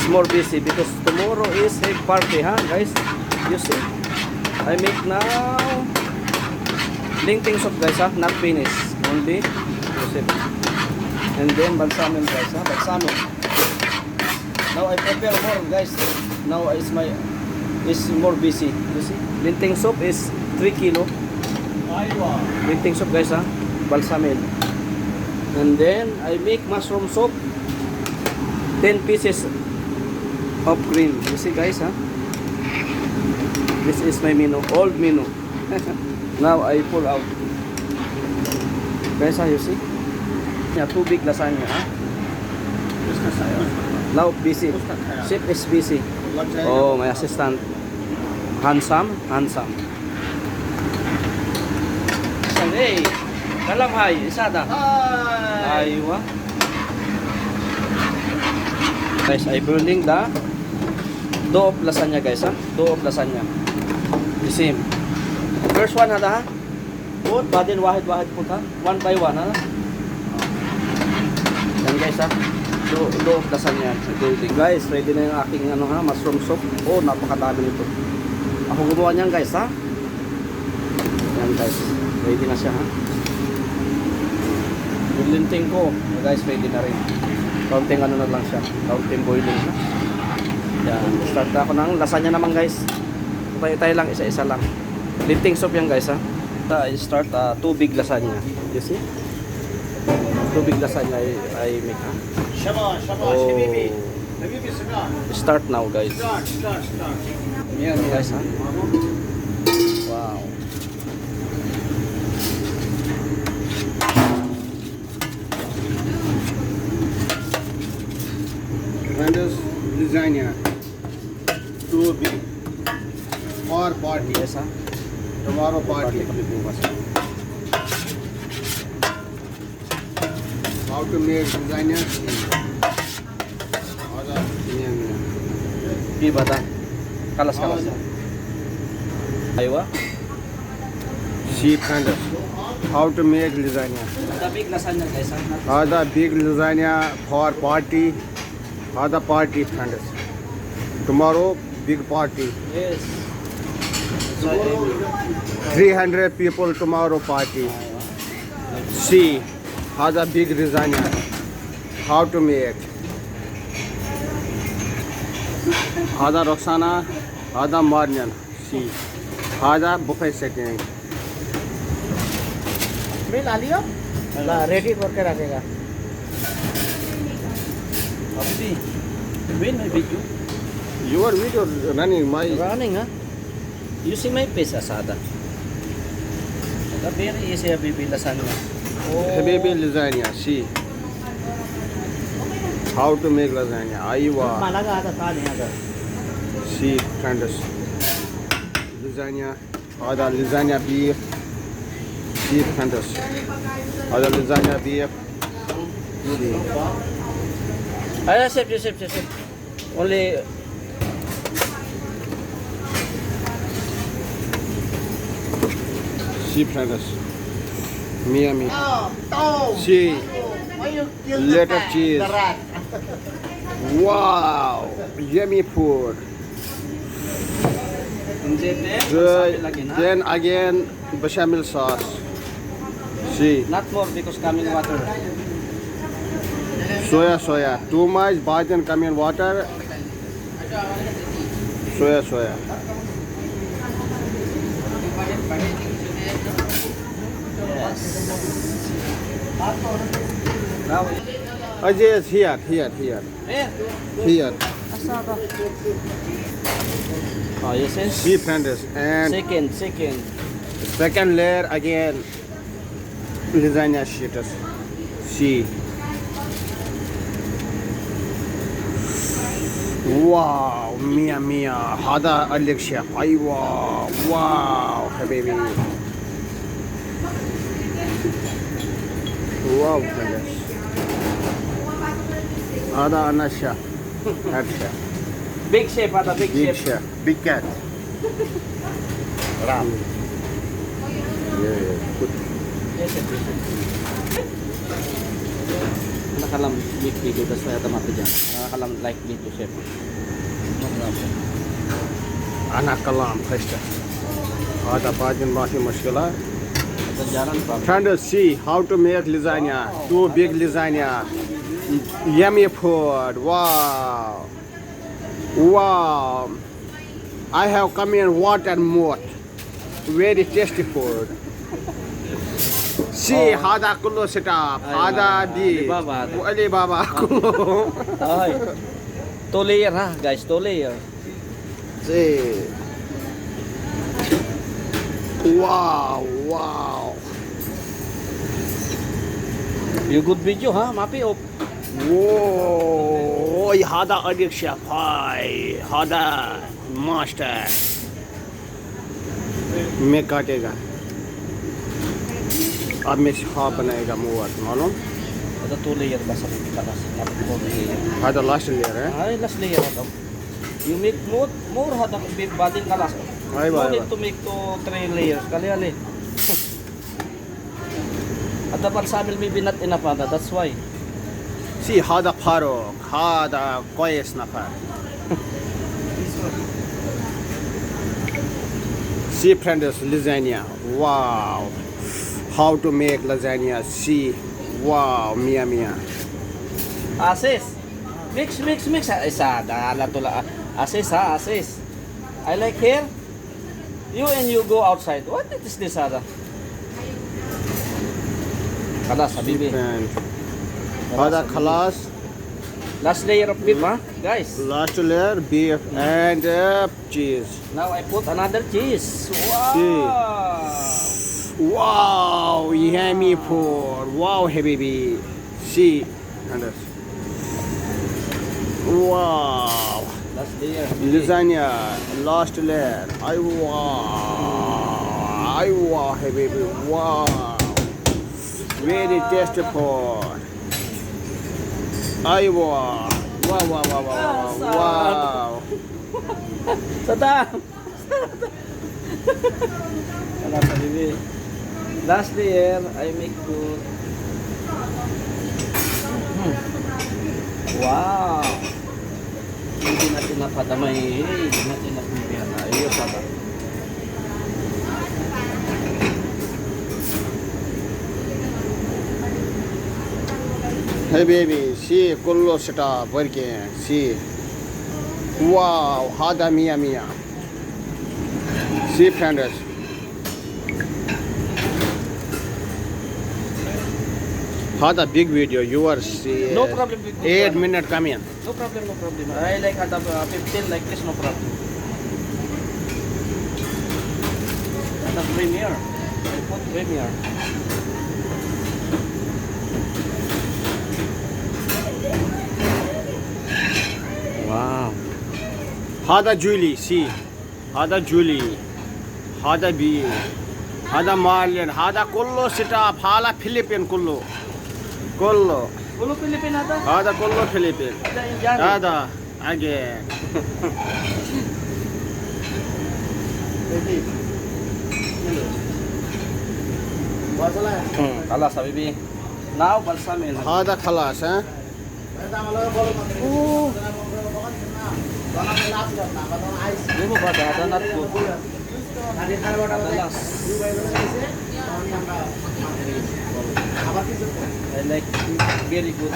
more busy because tomorrow is egg party, huh, guys? You see, I make now linting soup, guys, huh? Not finished, only you see. And then balsamim, guys, huh? Balsamim. Now I prepare more, guys. Now is more busy. You see, linting soup is 3 kilo. Linting soup, guys, huh? Balsamim. And then I make mushroom soup, 10 pieces of green. You see, guys, huh? This is my menu, old menu. Now I pull out. Guys, you see? Yeah, 2 big lasagna, huh? Now busy. Chef is busy. Oh, my assistant. Handsome. Hey, kalam hai, isada. Aywa. Guys, I burning the dough of lasagna, guys, huh? Dough of lasagna. The same. First one, ha? Put, badin wahid put, ha? One by one, ha? Yan, guys, ha? Dough of lasagna. Guys, ready na yung aking mushroom soup. Oh, napakadami nito. Ako gumawa niyan, guys, ha? Yan, guys. Ready na siya, ha? Yung linting ko, guys, ready na rin. Kaunting na lang siya. Kaunting boiling, ha? Yan. Start na ako ng lasagna naman, guys. Tayo lang, isa-isa lang. Linting soup yan, guys, ha? I start 2 big lasagna. You see? 2 big lasagna I make, ha? Oh. Start now, guys. Yan, guys, ha? Wow. Vendors lasagna, 2 big for party. Yes, ha? Tomorrow party. How to make lasagna? Iba ta? Kalas. Aywa? See, vendors, how to make lasagna? The big lasagna, guys, ha? The big lasagna for party. The party, vendors. Tomorrow, big party. Yes. 300 people tomorrow party. See, the big lasagna. How to make? The Roxana, the Marnian. See, the buffet setting. Bill आ लियो ready करके रखेगा Abdi, when my video? Your video running my. Running, huh? You see my face, asada. The very easy, baby lasagna. Baby lasagna. See, how to make lasagna? Aywa. माला का आता था नहीं आता See, vendors. Lasagna. The lasagna beef. See, vendors. The lasagna beef. See. Ay, chef. Only See, vendors. Miami. See, little cheese. Wow, yummy food. Then again, bechamel sauce. See, not more because coming water. soya. Too much, Bajan come in water. Soya. Now, Ajay is here. Here. asada. Oh, yes, yes. See, friends, and Second. second layer again, lasagna sheeters. See. Wow, Mia. Hada Alexia. Wow, baby. Wow, friends. Hada Anasha. Head chef. Big chef, big Big chef. chef. Big cat. Ram. Yeah. Good. Yes, yes. Nakalam big video, that's why automatic dyan. Nakalam like video, chef. أنا كلام خشة هذا بعدين ما في مشكلة. Jaran pa. Friends, see how to make lasagna. Two big lasagna. Yummy food. Wow. Wow. I have come in what and more. Very tasty food. See, hada kullo setup. Hada di. Alibaba. Alibaba kullo. Ay. 2 layer ha, guys, 2 layer. See. Wow, wow. You good video ha, Mapi? Oh. Whoa, hada adik chef, hi, hada master. मैं काटेगा अब मैं सिखा बनाएगा मुआर मालूम Ada 2 layer ba sa talas? Dapat 2 layer. هذا last layer है Ay, last layer ha. You make more ha, big bading kalas. Ay, No ba, need ba. to make 3 layers. Kali-ali. At dapat sa amin maybe not enough ha, that's why. See هذا فاروق هذا كويس نفر See friends, lasagna. Wow. How to make lasagna? See. Wow, mia mia. Asis. Mix. Isa, dala tula. Asis ha, asis. I like here. You and you go outside. What is this ada? Kalas, habibi. And هذا خلاص. Last layer of beef, ha? Guys. Last layer beef and cheese. Now I put another cheese. Wow. Wow, yummy food. Wow, habibi. See, friends. Wow. Last layer. Lasagna, last layer. I wow, habibi. Wow. Very tasty food. I wow. Wow. Sada. Kalas, habibi. Last layer, I make good. Wow. Hindi natin napadamay. Hindi natin napipihan. Ayos sada. Hey baby, see, kullo setup working. See. Wow, hada mia mia. See, friends. Hada big video. Yours. See, No problem with 8 minutes come in. No problem. I like at 15 like this, no problem. At the premiere. I put premiere. Wow. Hada Julie, see. Hada Julie. Hada B. Hada Marlin. Hada kullo setup. Hala Philippine kullo. Kullo. Ulo Pilipin ata? Hada kullo Philippine. Ada Indian. Hada again. Kalas, habibi. Now, balsamin. Hada khalas, huh? Di mo ba dadanat ko? Dalas. I like very good.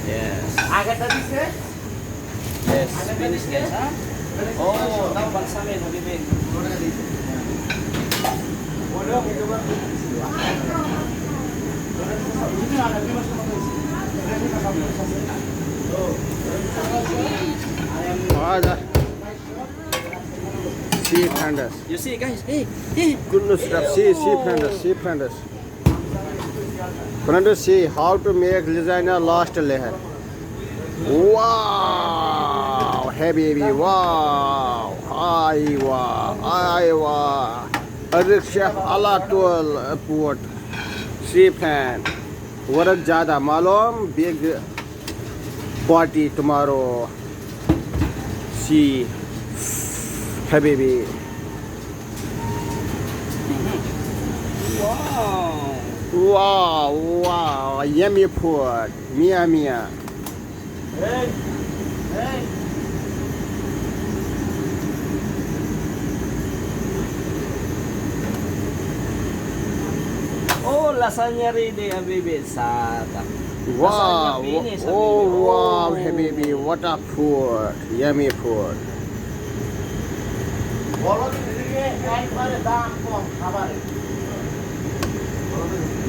Yes. Yes, finish guys, ha? Oh, now balsamin, habibi. Hada. See, friends. You see guys, hey. Goodness stuff. See, friends. Friends, see how to make lasagna last layer. Wow, hey baby, wow. I wow. Adik chef Allah to put. See, friend. Work ज़्यादा मालूम big party tomorrow. See, hey baby. Wow. Wow, wow, yummy food. Mia mia. Hey! Hey! Oh, lasagna ready, habibi. Sada. Wow, Finish, oh habibi. wow, Oh. habibi, what a food. Yummy food.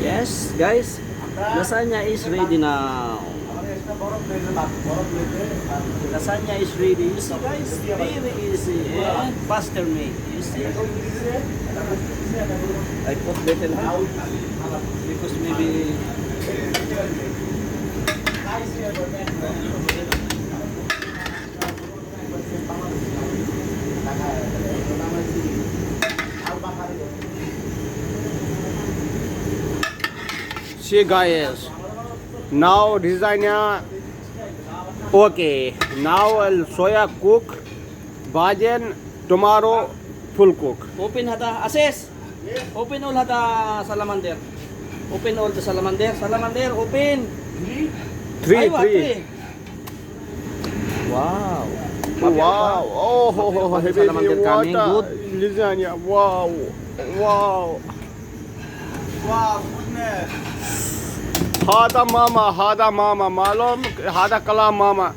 Yes, guys. Lasagna is ready now. Lasagna is ready. You see, guys, very easy and faster made. You see? I put little out because maybe See guys, now lasagna. Okay, now I'll soya cook, bajan, tomorrow full cook. open hata assess. Open all hata salamander. Open all the salamander. Salamander open. Three, Aywa, three. Wow. Wow, oh, ho, ho, ho, Bakit habibi, salamander what coming? a Good. lasagna. Wow, wow. Hada mama, malum, hada kalam mama.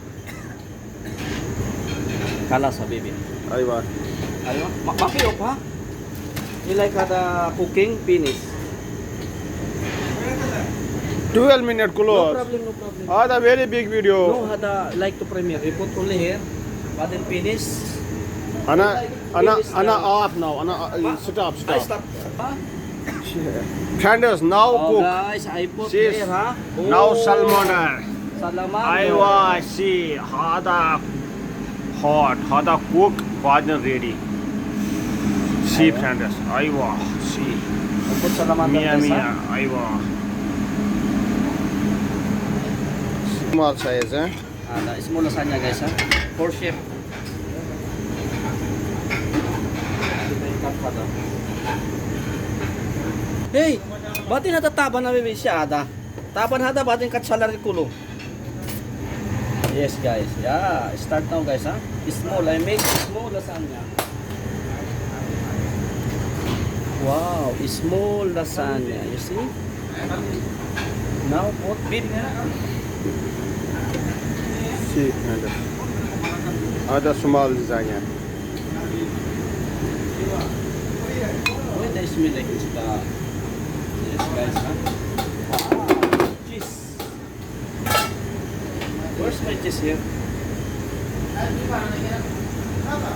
Kalas habibi. Aywa. Aywa. Makiop ha. You like hata cooking finish. 12 minute No close. problem, no problem. Hada very big No, video. hada like to premiere. You put only here, but then finish. Ana off now. Stop, I stop. stop. Ha? Friends, now Oh cook. guys, I put Sis, here ha. now salmon. Salamander. Aywa, see, hada hot, hada cook, bajan ready. See, Aywa. friends, aywa, see. I put salamander Mia guys, mia, ha. aywa. Small size, eh? Ada small lasagna guys ha. 4 chef. Hey, batin hata taban na bebe siya ada. Taban hata batin kat salary kulo. Yes guys, yeah. Start now guys ha. Small, I make small lasagna. Wow, small lasagna. You see? Now put big. See, friends. Ada small lasagna. When they smell like it's the yes guys huh? Wow, cheese. Where's my cheese here?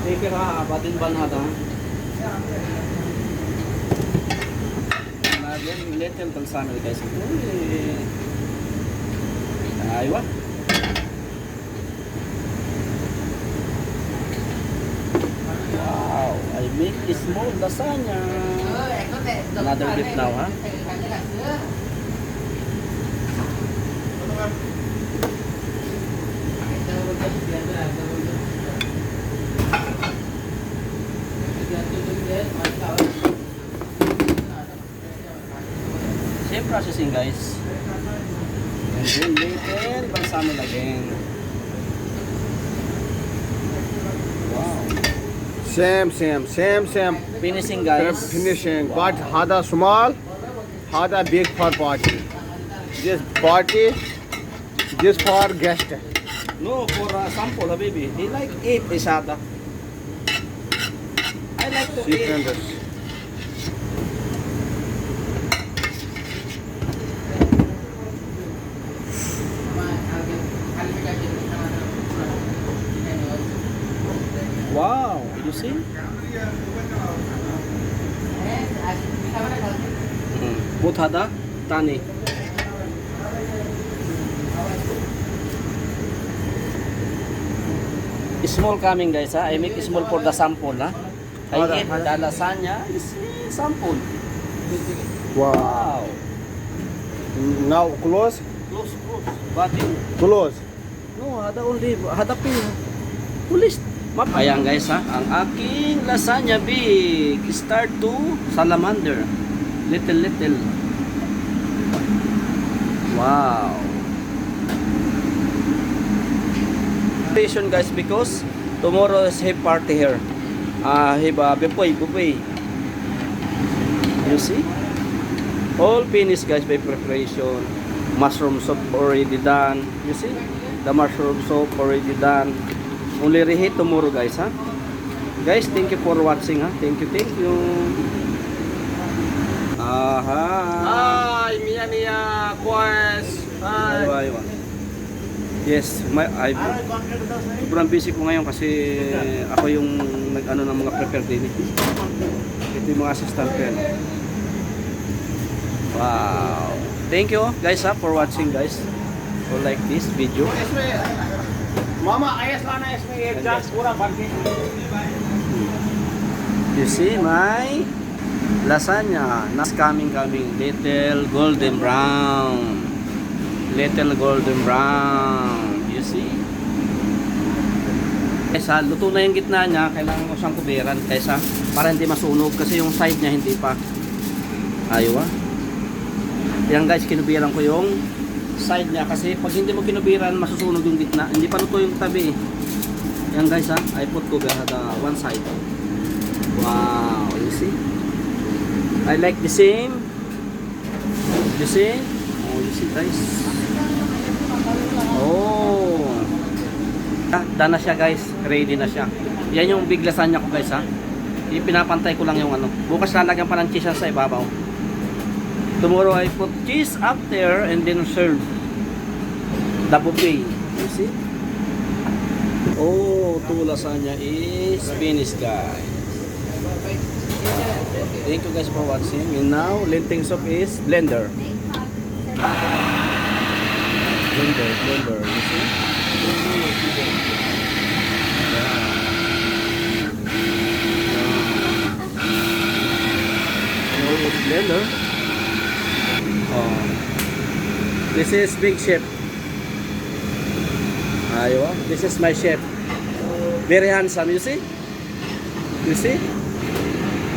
Take it ha, batin banhada. Very little balsamic guys. Aywa. Wow, I make a small lasagna. Another bit now, ha? Same processing, guys. And then little balsamic again. Wow. Same. Finishing, guys. Finishing, but hada small, hada big for party. This party, this for guest. No, for sample, baby. They like eat isada. I like to See, eat. friends. Wow, you see? Buthada, tani. Small coming guys ha. I make small for the sample ha. I Hada, eat hada. the lasagna is sample. Wow. Wow. Now close, Close. Batin. close. No, hada only. Hada pin. Pulis. Map. Ayan guys ha. Ang aking lasagna big. Start to salamander. Little. Wow. Guys, because tomorrow is have party here. Have buffet. You see? All finished guys by preparation. Mushroom soup already done. You see? The mushroom soup already done. Only reheat tomorrow guys, ha? Guys, thank you for watching, ha? Thank you. Aha. Hi, Mia, Quest. Aywa. Yes, sobrang busy ko ngayon kasi ako yung nag-ano ng mga prepare din. Ito yung mga assistant ko yan. Wow. Thank you guys for watching guys. For like this video. Mama, ayas lah na isme ek jug pura bhar ke. You see my lasagna. Nas coming. Little golden brown. You see? Kaysa luto na yung gitna niya, kailangan ko siyang kuberan kaysa para hindi masunog kasi yung side niya hindi pa. Ayaw Yan guys, kinubiran ko yung side niya kasi pag hindi mo kinubiran, masusunog yung gitna. Hindi pa luto yung tabi. Yan guys I put cover the one side. Wow, you see? I like the same. You see? Oh, you see guys? Oh. Done na siya guys. Ready na siya. Yan yung big lasagna ko guys Ipinapantay ko lang yung ano. Bukas lalagyan pa ng cheese sa ibabaw. Tomorrow I put cheese up there and then serve the buffet. You see? Oh, two lasagna is finished guys. Thank you guys for watching. And now, lentil soup is blender. Blender, you see? Almost blender. Oh. This is big chef. Aywa. This is my chef. Very handsome, you see? You see?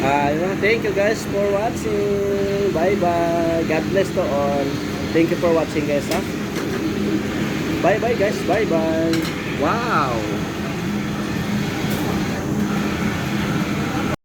Aywa. Thank you guys for watching. Bye bye. God bless to all. Thank you for watching guys. Bye bye guys. Bye bye. Wow.